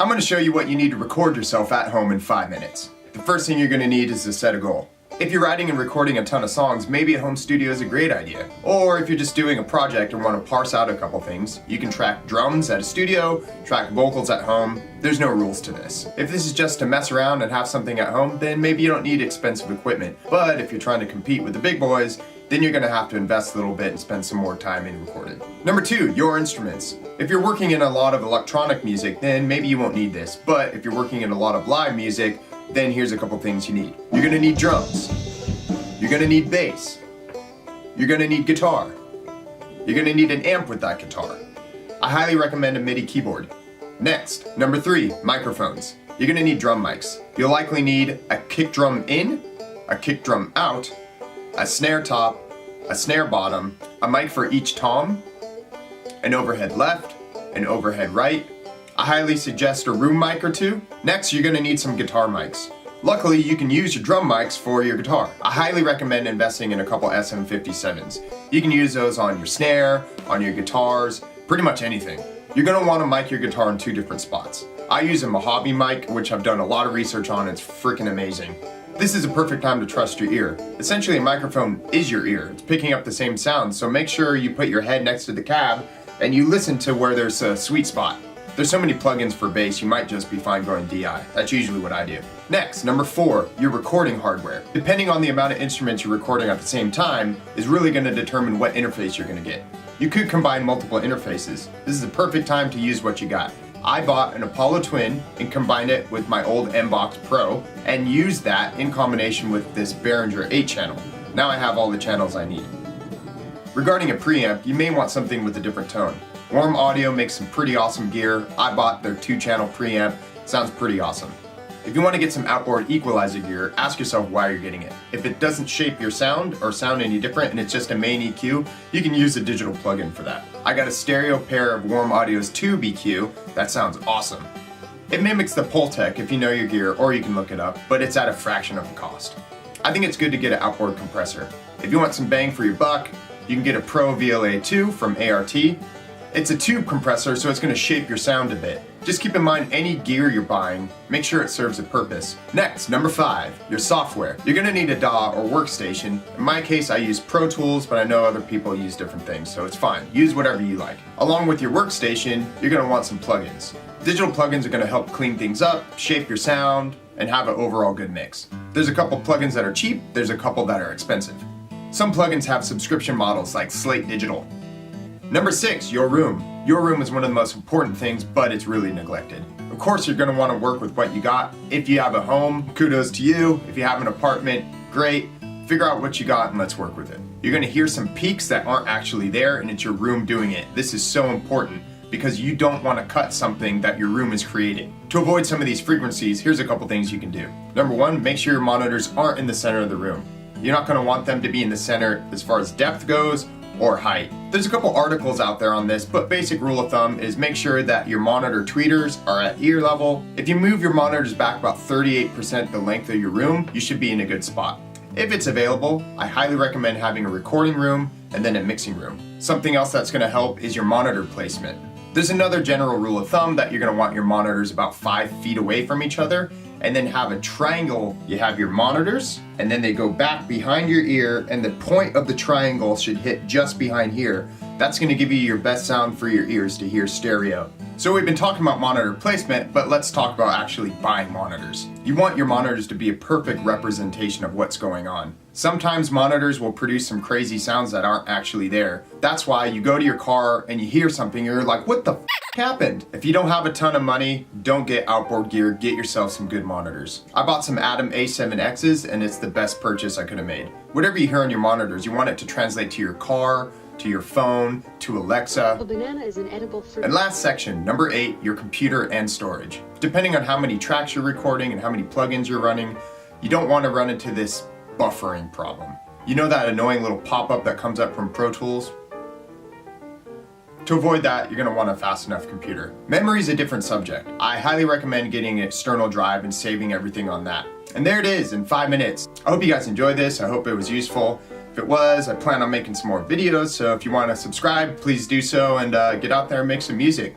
I'm going to show you what you need to record yourself at home in 5 minutes. The first thing you're going to need is to set a goal. If you're writing and recording a ton of songs, maybe a home studio is a great idea. Or if you're just doing a project and want to parse out a couple things, you can track drums at a studio, track vocals at home. There's no rules to this. If this is just to mess around and have something at home, then maybe you don't need expensive equipment. But if you're trying to compete with the big boys, then you're going to have to invest a little bit and spend some more time in recording. Number 2, your instruments. If you're working in a lot of electronic music, then maybe you won't need this. But if you're working in a lot of live music, then here's a couple things you need. You're going to need drums. You're going to need bass. You're going to need guitar. You're going to need an amp with that guitar. I highly recommend a MIDI keyboard. Next, number 3, microphones. You're going to need drum mics. You'll likely need a kick drum in, a kick drum out, a snare top, a snare bottom, a mic for each tom, an overhead left, an overhead right. I highly suggest a room mic or two. Next, you're going to need some guitar mics. Luckily, you can use your drum mics for your guitar. I highly recommend investing in a couple SM57s. You can use those on your snare, on your guitars, pretty much anything. You're going to want to mic your guitar in 2 different spots. I use a Mojave mic, which I've done a lot of research on. It's freaking amazing. This is a perfect time to trust your ear. Essentially, a microphone is your ear. It's picking up the same sound, so make sure you put your head next to the cab and you listen to where there's a sweet spot. There's so many plugins for bass, you might just be fine going DI. That's usually what I do. Next, number 4, your recording hardware. Depending on the amount of instruments you're recording at the same time is really going to determine what interface you're going to get. You could combine multiple interfaces. This is the perfect time to use what you got. I bought an Apollo Twin and combined it with my old M-Box Pro and used that in combination with this Behringer 8-channel. Now I have all the channels I need. Regarding a preamp, you may want something with a different tone. Warm Audio makes some pretty awesome gear. I bought their 2-channel preamp. Sounds pretty awesome. If you want to get some Outboard Equalizer gear, ask yourself why you're getting it. If it doesn't shape your sound or sound any different and it's just a main EQ, you can use a digital plugin for that. I got a stereo pair of Warm Audio's Tube EQ. That sounds awesome. It mimics the Pultec if you know your gear, or you can look it up, but it's at a fraction of the cost. I think it's good to get an outboard compressor. If you want some bang for your buck, you can get a Pro-VLA 2 from ART. It's a tube compressor, so it's going to shape your sound a bit. Just keep in mind any gear you're buying, make sure it serves a purpose. Next, number 5, your software. You're going to need a DAW or workstation. In my case, I use Pro Tools, but I know other people use different things, so it's fine. Use whatever you like. Along with your workstation, you're going to want some plugins. Digital plugins are going to help clean things up, shape your sound, and have an overall good mix. There's a couple plugins that are cheap, there's a couple that are expensive. Some plugins have subscription models like Slate Digital. Number 6, your room. Your room is one of the most important things, but it's really neglected. Of course, you're going to want to work with what you got. If you have a home, kudos to you. If you have an apartment, great. Figure out what you got and let's work with it. You're going to hear some peaks that aren't actually there, and it's your room doing it. This is so important because you don't want to cut something that your room is creating. To avoid some of these frequencies, here's a couple things you can do. Number 1, make sure your monitors aren't in the center of the room. You're not going to want them to be in the center as far as depth goes or height. There's a couple articles out there on this, but basic rule of thumb is make sure that your monitor tweeters are at ear level. If you move your monitors back about 38% the length of your room, you should be in a good spot. If it's available, I highly recommend having a recording room and then a mixing room. Something else that's going to help is your monitor placement. There's another general rule of thumb that you're going to want your monitors about 5 feet away from each other, and then have a triangle. You have your monitors, and then they go back behind your ear, and the point of the triangle should hit just behind here. That's going to give you your best sound for your ears to hear stereo. So we've been talking about monitor placement, but let's talk about actually buying monitors. You want your monitors to be a perfect representation of what's going on. Sometimes monitors will produce some crazy sounds that aren't actually there. That's why you go to your car and you hear something, and you're like, what the f happened? If you don't have a ton of money, don't get outboard gear, get yourself some good monitors. I bought some Adam A7Xs and it's the best purchase I could have made. Whatever you hear on your monitors, you want it to translate to your car, to your phone, to Alexa. A banana is an edible fruit. And last section, number 8, your computer and storage. Depending on how many tracks you're recording and how many plugins you're running, you don't want to run into this buffering problem. You know that annoying little pop-up that comes up from Pro Tools? To avoid that, you're going to want a fast enough computer. Memory is a different subject. I highly recommend getting an external drive and saving everything on that. And there it is in 5 minutes. I hope you guys enjoyed this. I hope it was useful. If it was, I plan on making some more videos, so if you want to subscribe, please do so and get out there and make some music.